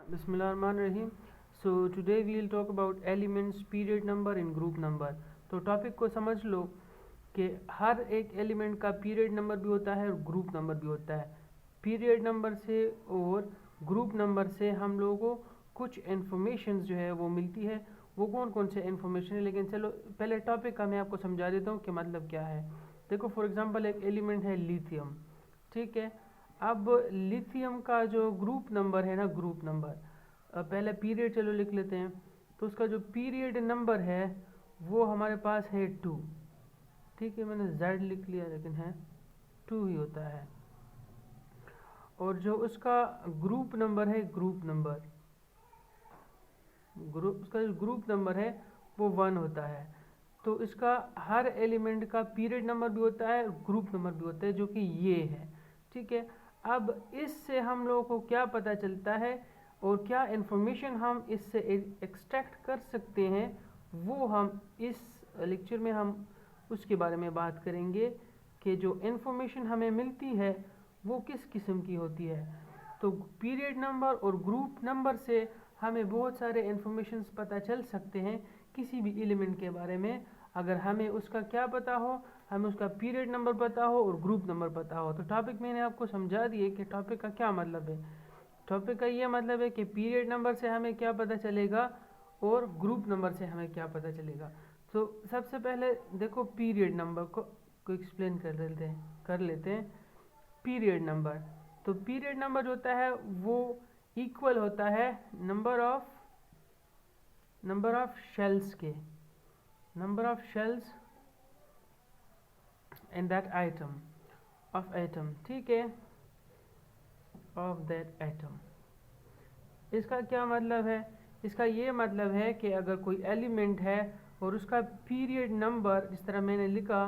Bismillahirrahmanirrahim. So today we will talk about elements, period number and group number. तो topic को समझ लो कि हर एक एलिमेंट का पीरियड नंबर भी होता है और ग्रुप नंबर भी होता है। पीरियड नंबर से और ग्रुप नंबर से हम लोगों को कुछ इन्फॉर्मेशन जो है वो मिलती है। वो कौन कौन से इन्फॉर्मेशन है, लेकिन चलो पहले टॉपिक का मैं आपको समझा देता हूँ कि मतलब क्या है। देखो फॉर एग्जांपल एक एलिमेंट है लिथियम, ठीक है। अब लिथियम का जो ग्रुप नंबर है ना, ग्रुप नंबर, पहले पीरियड चलो लिख लेते हैं। तो उसका जो पीरियड नंबर है वो हमारे पास है 2, ठीक है। मैंने Z लिख लिया लेकिन है 2 ही होता है। और जो उसका ग्रुप नंबर है, उसका जो ग्रुप नंबर है वो 1 होता है। तो इसका हर एलिमेंट का पीरियड नंबर भी होता है, ग्रुप नंबर भी होता है, जो कि ये है, ठीक है। अब इससे हम लोगों को क्या पता चलता है और क्या इन्फॉर्मेशन हम इससे एक्सट्रैक्ट कर सकते हैं, वो हम इस लेक्चर में हम उसके बारे में बात करेंगे कि जो इन्फॉर्मेशन हमें मिलती है वो किस किस्म की होती है। तो पीरियड नंबर और ग्रुप नंबर से हमें बहुत सारे इन्फॉर्मेशन पता चल सकते हैं किसी भी एलिमेंट के बारे में। अगर हमें उसका क्या पता हो, हमें उसका पीरियड नंबर पता हो और ग्रुप नंबर पता हो। तो टॉपिक मैंने आपको समझा दिए कि टॉपिक का क्या मतलब है। टॉपिक का ये मतलब है कि पीरियड नंबर से हमें क्या पता चलेगा और ग्रुप नंबर से हमें क्या पता चलेगा। तो सबसे पहले देखो पीरियड नंबर को एक्सप्लेन कर लेते हैं। पीरियड नंबर, तो पीरियड नंबर जो होता है वो इक्वल होता है नंबर ऑफ शेल्स के, number of shells in that atom, ठीक है, ऑफ दैट एटम। इसका क्या मतलब है? इसका ये मतलब है कि अगर कोई एलिमेंट है और उसका पीरियड नंबर, जिस तरह मैंने लिखा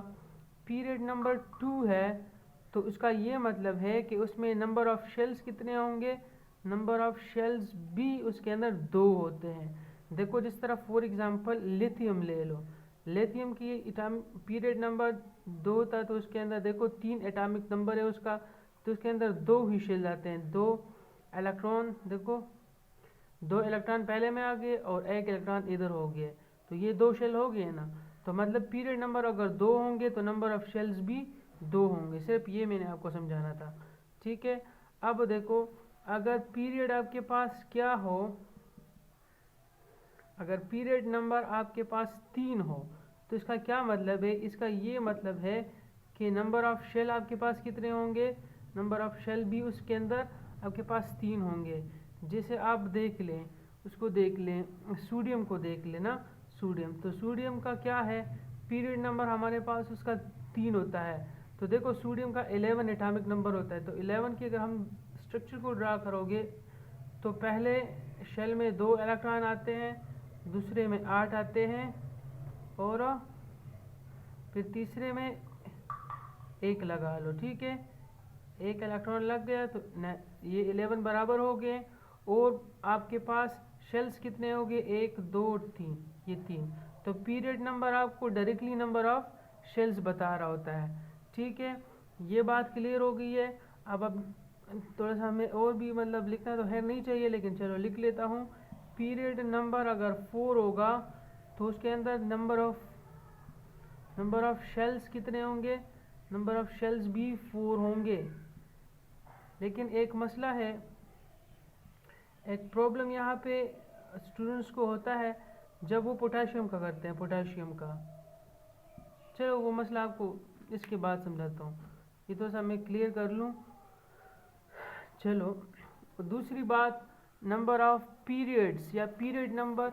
पीरियड नंबर 2 है, तो उसका ये मतलब है कि उसमें नंबर ऑफ शेल्स कितने होंगे, नंबर ऑफ शेल्स भी उसके अंदर 2 होते हैं। देखो जिस तरह फॉर एग्जांपल लिथियम ले लो, लिथियम की पीरियड नंबर 2 था, तो उसके अंदर देखो 3 एटॉमिक नंबर है उसका, तो उसके अंदर 2 ही शेल आते हैं, 2 इलेक्ट्रॉन, देखो 2 इलेक्ट्रॉन पहले में आ गए और 1 इलेक्ट्रॉन इधर हो गए, तो ये 2 शेल हो गए ना। तो मतलब पीरियड नंबर अगर 2 होंगे तो नंबर ऑफ शेल्स भी 2 होंगे। सिर्फ ये मैंने आपको समझाना था, ठीक है। अब देखो अगर पीरियड आपके पास क्या हो, अगर पीरियड नंबर आपके पास 3 हो तो इसका क्या मतलब है? इसका ये मतलब है कि नंबर ऑफ शेल आपके पास कितने होंगे, नंबर ऑफ शेल भी उसके अंदर आपके पास 3 होंगे। जैसे आप देख लें, उसको देख लें, सोडियम को देख लें ना, सोडियम, तो सोडियम का क्या है, पीरियड नंबर हमारे पास उसका 3 होता है। तो देखो सोडियम का 11 एटॉमिक नंबर होता है, तो 11 की अगर हम स्ट्रक्चर को ड्रा करोगे तो पहले शेल में 2 इलेक्ट्रॉन आते हैं, दूसरे में 8 आते हैं और फिर तीसरे में 1 लगा लो, ठीक है। 1 इलेक्ट्रॉन लग गया तो ये 11 बराबर हो गए। और आपके पास शेल्स कितने हो गए, 1 2 3, ये 3। तो पीरियड नंबर आपको डायरेक्टली नंबर ऑफ शेल्स बता रहा होता है, ठीक है। ये बात क्लियर हो गई है। अब थोड़ा सा हमें और भी मतलब लिखना तो है नहीं चाहिए, लेकिन चलो लिख लेता हूँ। पीरियड नंबर अगर 4 होगा तो उसके अंदर नंबर ऑफ शेल्स कितने होंगे, नंबर ऑफ शेल्स भी 4 होंगे। लेकिन एक मसला है, एक प्रॉब्लम यहाँ पे स्टूडेंट्स को होता है जब वो पोटेशियम का करते हैं, पोटेशियम का। चलो वो मसला आपको इसके बाद समझाता हूँ, ये तो सा मैं क्लियर कर लूँ। चलो दूसरी बात, नंबर ऑफ पीरियड्स या पीरियड नंबर,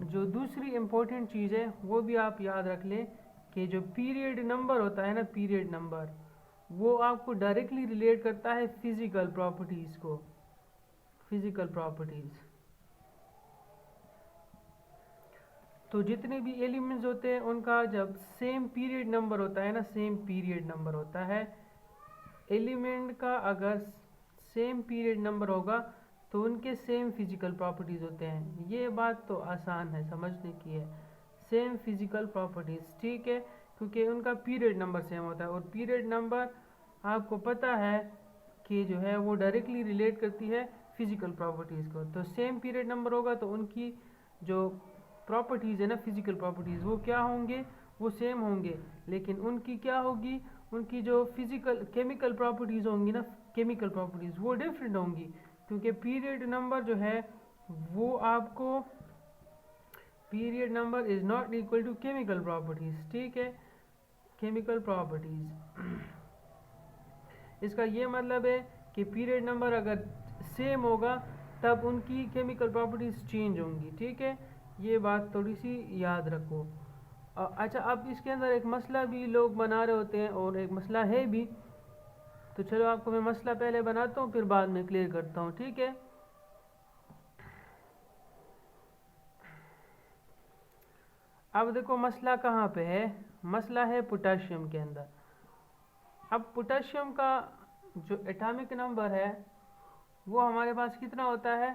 जो दूसरी इम्पोर्टेंट चीज़ है वो भी आप याद रख लें कि जो पीरियड नंबर होता है ना, पीरियड नंबर वो आपको डायरेक्टली रिलेट करता है फिजिकल प्रॉपर्टीज़ को, फिजिकल प्रॉपर्टीज़। तो जितने भी एलिमेंट्स होते हैं उनका जब सेम पीरियड नंबर होता है ना, सेम पीरियड नंबर होता है, एलिमेंट का अगर सेम पीरियड नंबर होगा तो उनके सेम फिजिकल प्रॉपर्टीज़ होते हैं। ये बात तो आसान है, समझने की है, सेम फिजिकल प्रॉपर्टीज़, ठीक है, क्योंकि उनका पीरियड नंबर सेम होता है। और पीरियड नंबर आपको पता है कि जो है वो डायरेक्टली रिलेट करती है फिजिकल प्रॉपर्टीज़ को। तो सेम पीरियड नंबर होगा तो उनकी जो प्रॉपर्टीज़ है ना, फिजिकल प्रॉपर्टीज़, वो क्या होंगे, वो सेम होंगे, लेकिन उनकी क्या होगी, उनकी जो फिजिकल केमिकल प्रॉपर्टीज़ होंगी ना, केमिकल प्रॉपर्टीज़ वो डिफरेंट होंगी, क्योंकि पीरियड नंबर जो है वो आपको, period number is not equal to chemical properties, ठीक है, केमिकल प्रॉपर्टीज़। इसका ये मतलब है कि पीरियड नंबर अगर सेम होगा तब उनकी केमिकल प्रॉपर्टीज़ चेंज होंगी, ठीक है, ये बात थोड़ी सी याद रखो। अच्छा, अब इसके अंदर एक मसला भी लोग बना रहे होते हैं, और एक मसला है भी, तो चलो आपको मैं मसला पहले बनाता हूँ फिर बाद में क्लियर करता हूँ, ठीक है। अब देखो मसला कहाँ पे है, मसला है पोटेशियम के अंदर। अब पोटेशियम का जो एटॉमिक नंबर है वो हमारे पास कितना होता है,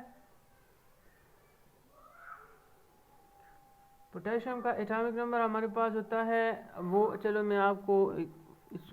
पोटेशियम का एटॉमिक नंबर हमारे पास होता है वो, चलो मैं आपको इस